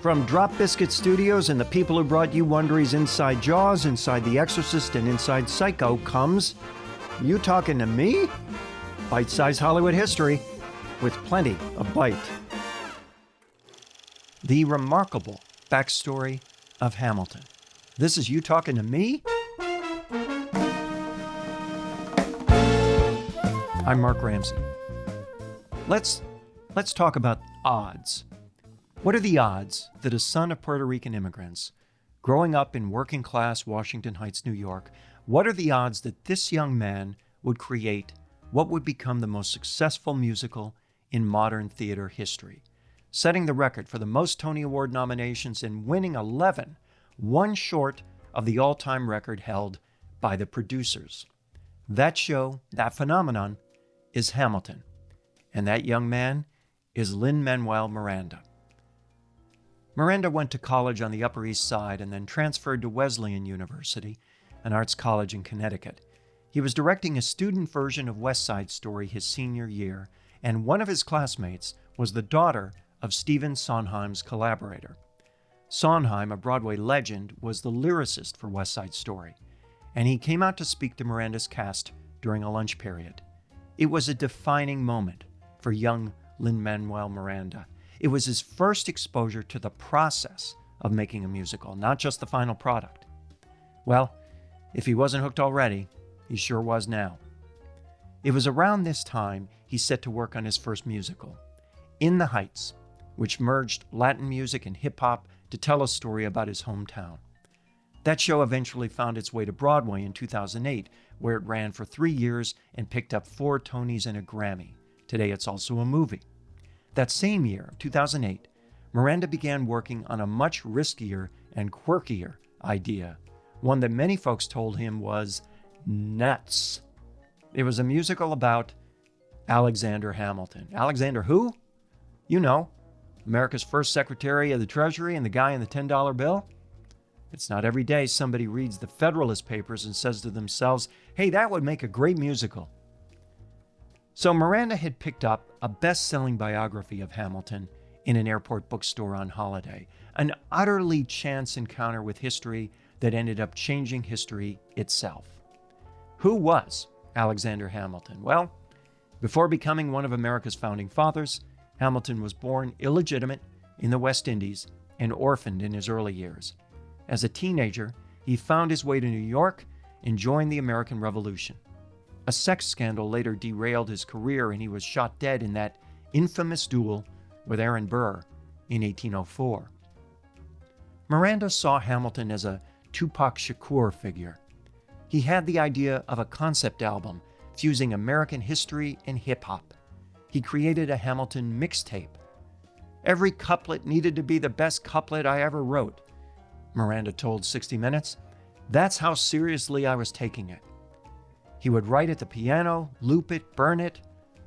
From Drop Biscuit Studios and the people who brought you Wondery's Inside Jaws, Inside The Exorcist, and Inside Psycho comes You Talking to Me? Bite-sized Hollywood history with plenty of bite. The remarkable backstory of Hamilton. This is You Talking to Me? I'm Mark Ramsey. Let's talk about odds. What are the odds that a son of Puerto Rican immigrants, growing up in working-class Washington Heights, New York, what are the odds that this young man would create what would become the most successful musical in modern theater history, setting the record for the most Tony Award nominations and winning 11, one short of the all-time record held by the producers? That show, that phenomenon, is Hamilton, and that young man is Lin-Manuel Miranda. Miranda went to college on the Upper East Side and then transferred to Wesleyan University, an arts college in Connecticut. He was directing a student version of West Side Story his senior year, and one of his classmates was the daughter of Stephen Sondheim's collaborator. Sondheim, a Broadway legend, was the lyricist for West Side Story, and he came out to speak to Miranda's cast during a lunch period. It was a defining moment for young Lin-Manuel Miranda. It was his first exposure to the process of making a musical, not just the final product. Well, if he wasn't hooked already, he sure was now. It was around this time he set to work on his first musical, In the Heights, which merged Latin music and hip-hop to tell a story about his hometown. That show eventually found its way to Broadway in 2008, where it ran for 3 years and picked up 4 Tonys and a Grammy. Today it's also a movie. That same year, 2008, Miranda began working on a much riskier and quirkier idea, one that many folks told him was nuts. It was a musical about Alexander Hamilton. Alexander who? You know, America's first Secretary of the Treasury and the guy in the $10 bill. It's not every day somebody reads the Federalist Papers and says to themselves, hey, that would make a great musical. So Miranda had picked up a best-selling biography of Hamilton in an airport bookstore on holiday, an utterly chance encounter with history that ended up changing history itself. Who was Alexander Hamilton? Well, before becoming one of America's founding fathers, Hamilton was born illegitimate in the West Indies and orphaned in his early years. As a teenager, he found his way to New York and joined the American Revolution. A sex scandal later derailed his career, and he was shot dead in that infamous duel with Aaron Burr in 1804. Miranda saw Hamilton as a Tupac Shakur figure. He had the idea of a concept album fusing American history and hip-hop. He created a Hamilton mixtape. Every couplet needed to be the best couplet I ever wrote, Miranda told 60 Minutes. That's how seriously I was taking it. He would write at the piano, loop it, burn it,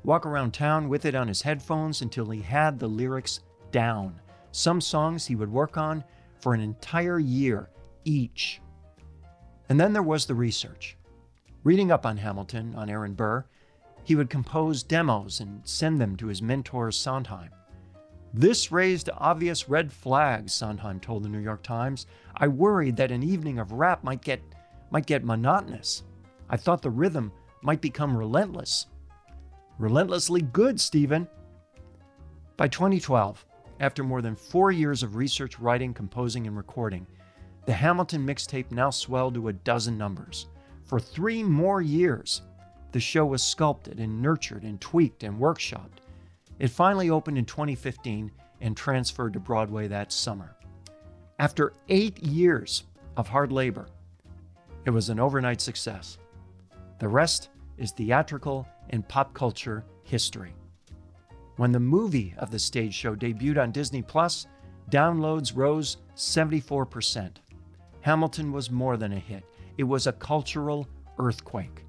walk around town with it on his headphones until he had the lyrics down. Some songs he would work on for an entire year each. And then there was the research. Reading up on Hamilton, on Aaron Burr, he would compose demos and send them to his mentor Sondheim. This raised obvious red flags, Sondheim told the New York Times. I worried that an evening of rap might get monotonous. I thought the rhythm might become relentless. Relentlessly good, Stephen. By 2012, after more than 4 years of research, writing, composing, and recording, the Hamilton mixtape now swelled to a dozen numbers. For 3 more years, the show was sculpted and nurtured and tweaked and workshopped. It finally opened in 2015 and transferred to Broadway that summer. After 8 years of hard labor, it was an overnight success. The rest is theatrical and pop culture history. When the movie of the stage show debuted on Disney+, downloads rose 74%. Hamilton was more than a hit. It was a cultural earthquake.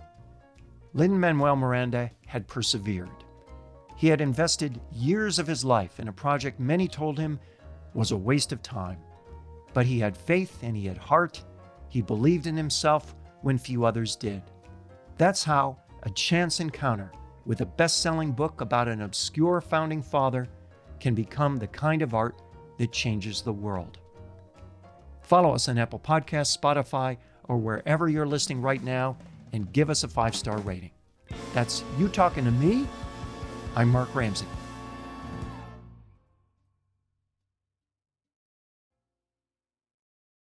Lin-Manuel Miranda had persevered. He had invested years of his life in a project many told him was a waste of time. But he had faith and he had heart. He believed in himself when few others did. That's how a chance encounter with a best-selling book about an obscure founding father can become the kind of art that changes the world. Follow us on Apple Podcasts, Spotify, or wherever you're listening right now, and give us a 5-star rating. That's you talking to me. I'm Mark Ramsey.